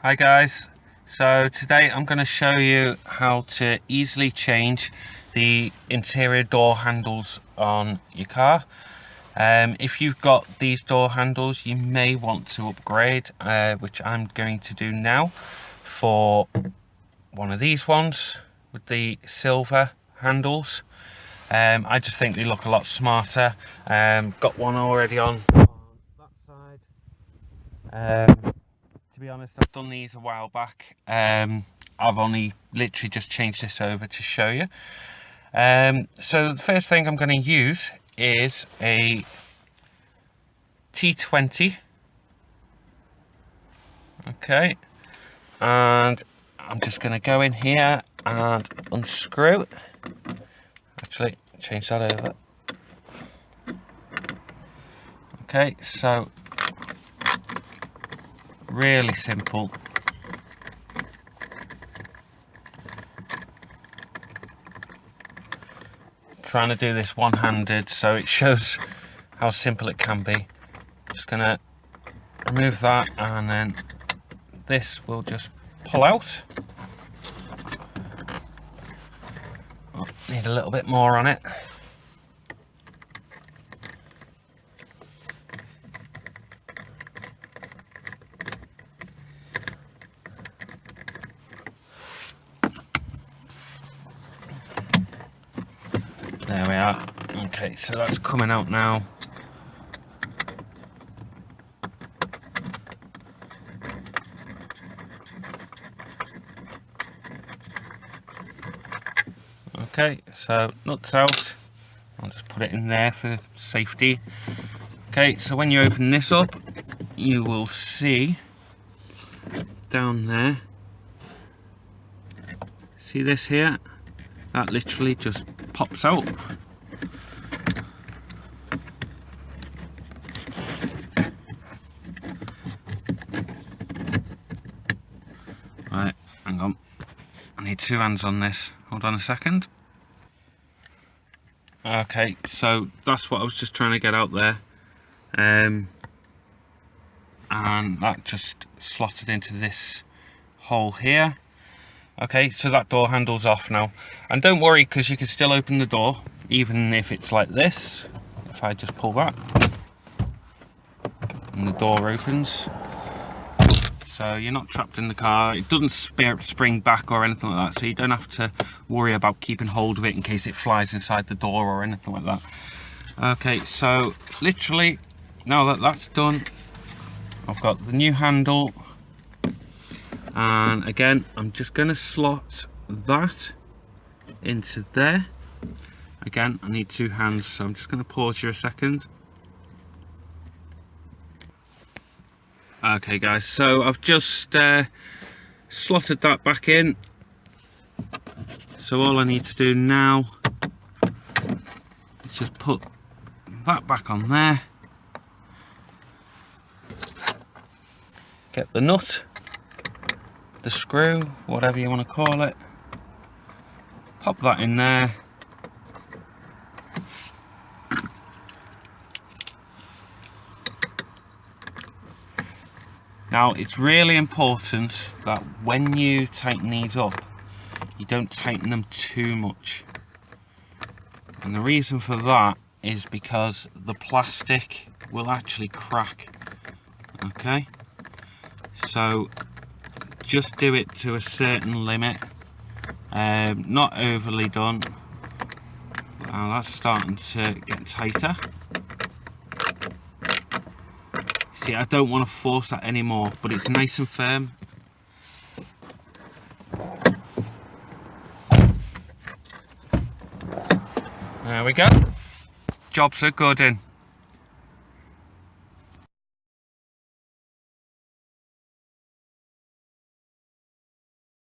Hi guys, so today I'm going to show you how to easily change the interior door handles on your car. If you've got these door handles, you may want to upgrade, which I'm going to do now for one of these ones with the silver handles. I just think they look a lot smarter. Got one already on that side. To be honest, I've done these a while back. I've only literally just changed this over to show you. So the first thing I'm going to use is a T20. Okay, and I'm just going to go in here and unscrew. Actually, change that over. Okay, so really simple. Trying to do this one-handed so it shows how simple it can be. Just gonna remove that, and then this will just pull out. Oh, need a little bit more on it. There we are. Okay, so that's coming out now. Okay, so nuts out. I'll just put it in there for safety. Okay, so when you open this up, you will see down there, see this here? That literally just pops out. Right, hang on. I need two hands on this. Hold on a second. Okay, so that's what I was just trying to get out there. And that just slotted into this hole here. Okay, so that door handle's off now. And don't worry, because you can still open the door, even if it's like this. If I just pull that, and the door opens. So you're not trapped in the car. It doesn't spring back or anything like that, so you don't have to worry about keeping hold of it in case it flies inside the door or anything like that. Okay, so literally, now that that's done, I've got the new handle. And again, I'm just going to slot that into there. Again, I need two hands, so I'm just going to pause here a second. Okay guys, so I've just slotted that back in. So all I need to do now is just put that back on there. Get the nut, the screw, whatever you want to call it, pop that in there. Now it's really important that when you tighten these up, you don't tighten them too much, and the reason for that is because the plastic will actually crack. Okay, so just do it to a certain limit, not overly done. Now that's starting to get tighter. See, I don't want to force that anymore, but it's nice and firm. There we go. Jobs are good in.